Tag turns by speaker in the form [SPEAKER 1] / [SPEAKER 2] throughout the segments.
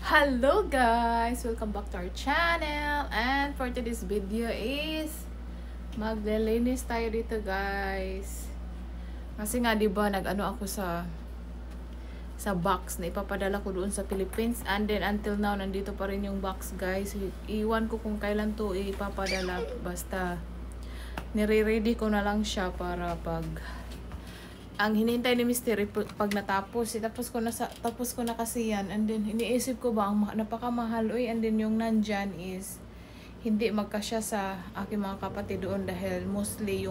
[SPEAKER 1] Hello guys! Welcome back to our channel. And for today's video is maglilinis tayo dito guys. Kasi nga diba nag-ano ako sa box na ipapadala ko doon sa Philippines. And then until now nandito pa rin yung box guys. Iwan ko kung kailan to ipapadala. Basta nire-ready ko na lang siya para pag ang hinihintay ni Mystery pag natapos, tapos ko na kasi yan, and then iniisip ko ba ang napakamahal, and then yung nandyan is hindi magkasya sa aking mga kapatid doon dahil mostly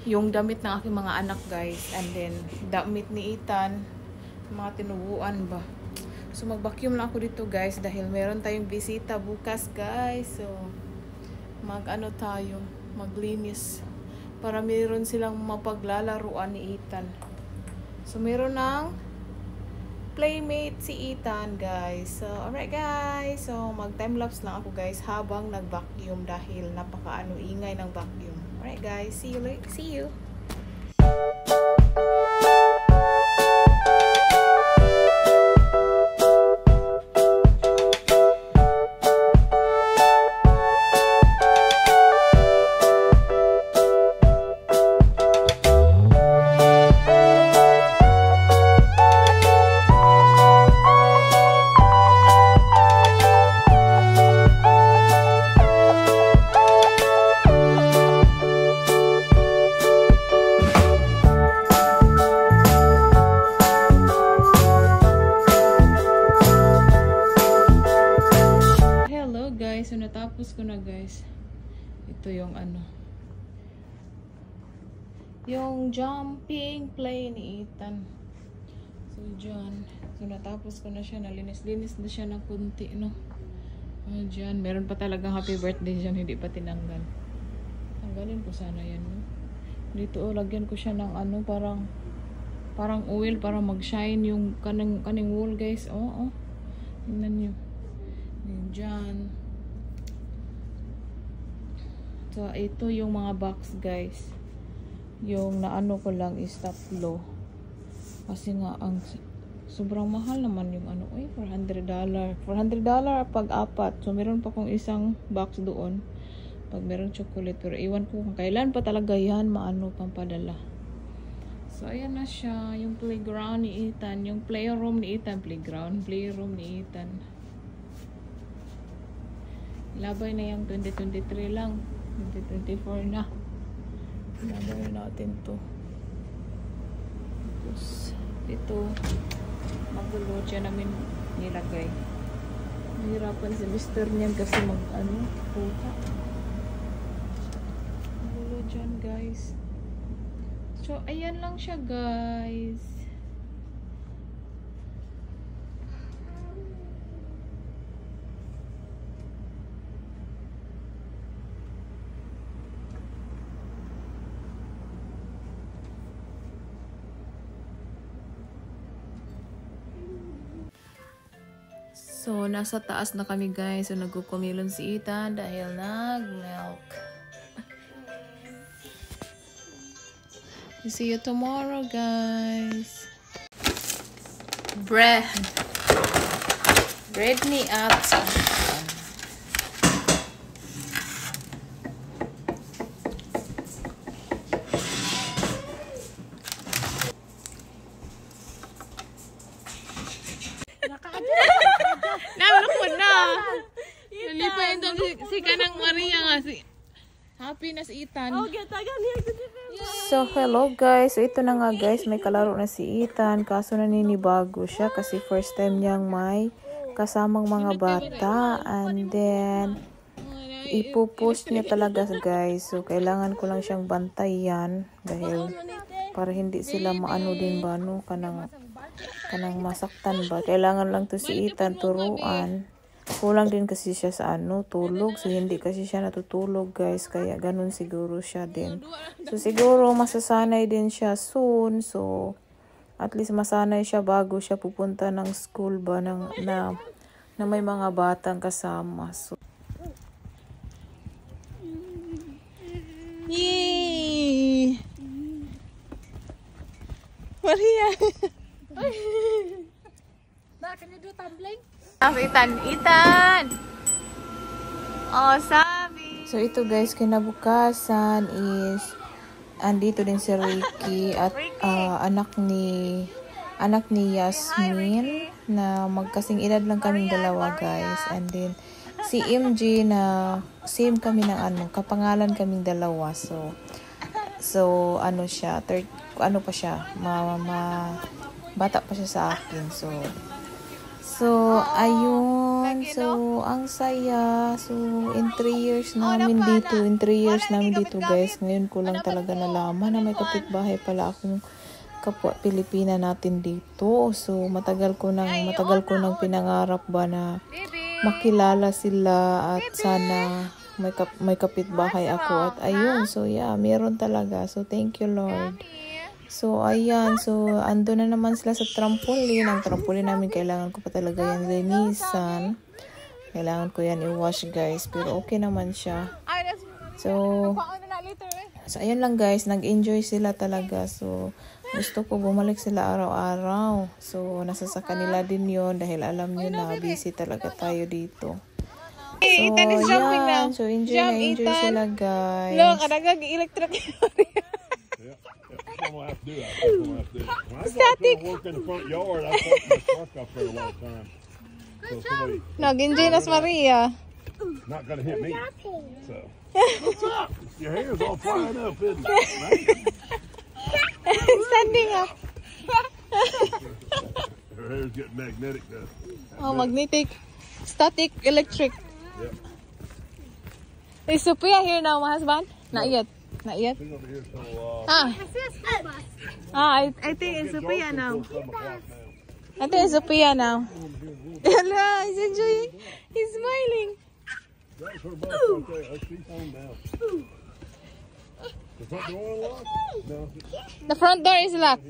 [SPEAKER 1] yung damit ng aking mga anak guys, and then damit ni Ethan, mga tinubuan ba. So mag-vacuum lang ako dito guys dahil meron tayong bisita bukas guys, so maglinis para meron silang mapaglalaruan ni Ethan. So meron ng playmate si Ethan guys. So alright guys, so mag time lapse lang ako guys habang nag-vacuum dahil ingay ng vacuum. Alright guys, see you. So natapos ko na guys. Ito yung yung jumping play ni Ethan. So dyan. So natapos ko na siya. Nalinis-linis na siya ng kunti, no? Dyan. Meron pa talagang happy birthday dyan. Hindi pa tinanggal. Tanggalin ko sana yan, no? Dito lagyan ko siya ng parang oil para mag-shine yung kaning wall guys. Oo. Tingnan nyo. Dyan. So, ito yung mga box guys. Yung naano ko lang is tatlo. Kasi nga, sobrang mahal naman yung $400. $400 pag apat. So, meron pa kong isang box doon. Pag meron chocolate. Pero iwan ko kung kailan pa talaga yan pampadala. So, ayan na siya. Yung playground ni Ethan. Yung playroom ni Ethan. Playroom ni Ethan. Labay na yung 2023 lang. 2024 na. Labay natin to. Tapos, ito. Magulo siya namin nilagay. Nahirapan si Mr. niyan kasi puta. Magulo dyan guys. So, ayan lang siya guys. So, nasa taas na kami guys. So, nagkukumilon si Ethan dahil nag-milk. See you tomorrow guys. Bread ni Ate. Si kanang Maria nga happy na si Ethan. So hello guys. So ito na nga guys, may kalaro na si Ethan kaso naninibago siya kasi first time niyang may kasamang mga bata, and then ipopost niya talaga guys. So kailangan ko lang siyang bantayan dahil para hindi sila din ba kanang masaktan ba. Kailangan lang to si Ethan turuan. Kulang din kasi siya sa tulog. So, hindi kasi siya natutulog, guys. Kaya, ganun siguro siya din. So, siguro, masasanay din siya soon. So, at least masanay siya bago siya pupunta ng school ba na may mga batang kasama. So, yay! Maria!
[SPEAKER 2] Can you do tumbling?
[SPEAKER 1] Itan! Oh, sabi! So, ito guys, kinabukasan is andito din si Ricky at anak ni Yasmin na magkasing edad lang kaming dalawa guys. And then, si MJ na same kami ng kapangalan kaming dalawa. So ano siya, ano pa siya, bata pa siya sa akin. So, ayun. So, ang saya. So, in 3 years namin dito, guys. Ngayon ko lang talaga nalaman na may kapitbahay pala akong kapwa Pilipina natin dito. So, matagal ko nang pinangarap ba na makilala sila at sana may kapitbahay ako. At ayun, so yeah, meron talaga. So, thank you, Lord. So, ayan. So, ando na naman sila sa trampoline. Ang trampoline namin, kailangan ko pa talaga yan linisan. Kailangan ko yan i-wash, guys. Pero okay naman siya. So, ayun lang, guys. Nag-enjoy sila talaga. So, gusto ko bumalik sila araw-araw. So, nasa sa kanila din yon dahil alam nyo na busy talaga tayo dito. So, yan. So, enjoy sila, guys.
[SPEAKER 2] Look, kadagag electric.
[SPEAKER 3] Static. I work in the front yard. I parked my truck up there a lot of times. So somebody
[SPEAKER 2] Nag-enjoy na si Maria.
[SPEAKER 3] not gonna hit me. So your hair's all flying up, isn't it?
[SPEAKER 2] Standing up.
[SPEAKER 3] Her hair's getting magnetic now.
[SPEAKER 2] Oh, magnetic. Static, electric.
[SPEAKER 3] Yep.
[SPEAKER 2] Is Sophia here now, my husband? Not yet. Not yet.
[SPEAKER 3] She's over here till
[SPEAKER 2] I think it's Sophia now.
[SPEAKER 3] 7 o'clock now.
[SPEAKER 2] I think it's Sophia now. Hello, he's enjoying. He's smiling.
[SPEAKER 3] That's her bus right there. She's home now. The front door unlocked? No.
[SPEAKER 2] The front door is locked.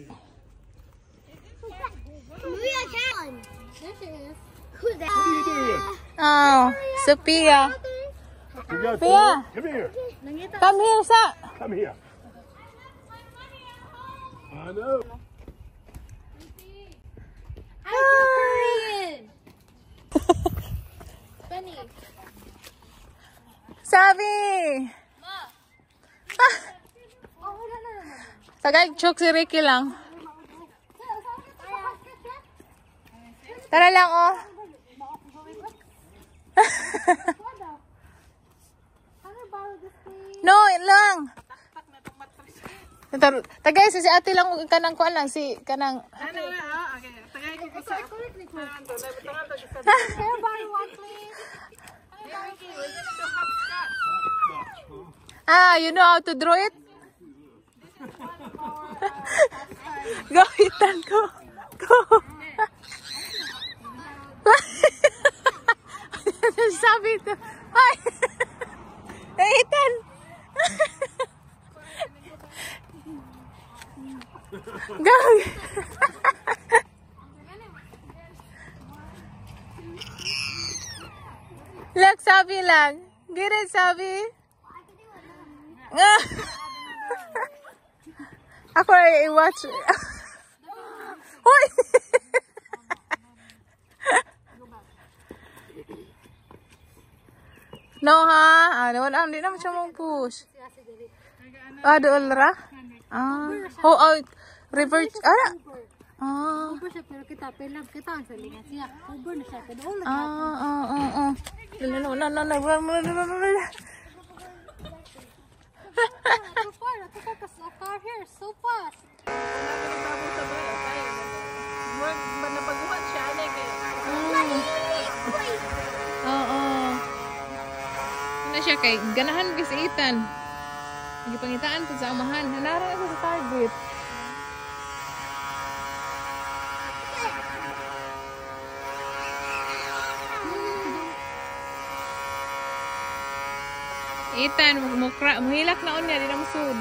[SPEAKER 4] Maria can. This is. Who's that?
[SPEAKER 3] What are you doing?
[SPEAKER 2] Oh, Sophia.
[SPEAKER 3] You got
[SPEAKER 2] Sophia.
[SPEAKER 3] Come here.
[SPEAKER 2] Come here, sa.
[SPEAKER 3] Come here. I know.
[SPEAKER 4] Korean. Benny.
[SPEAKER 2] Sabi.
[SPEAKER 4] Oh, no.
[SPEAKER 2] Tagay, choke si Ricky lang. Tara lang, oh. No, lang. Tagay, si ate lang kanang kuan lang si kanang. You know how to draw it? Go, Ethan, go. Sabi ito. Ay! Ethan! Go! Look, sabi lang. Get it, sabi? Ako ay i-watch. Hoy! No ha? Wala, hindi naman siya mong push. Doon ra? Revert.
[SPEAKER 4] Uber siya pero kita pelang kita ang salingan siya. Uber na siya pero all
[SPEAKER 2] No.
[SPEAKER 4] So far, because a car here so fast.
[SPEAKER 1] Napaguhan siya,
[SPEAKER 2] Oo. Ano siya kay ganahan kasi Ethan. Gipangitaan po sa amahan. Hanara na sa target. Ethan, muhilak na on niya, di na masud.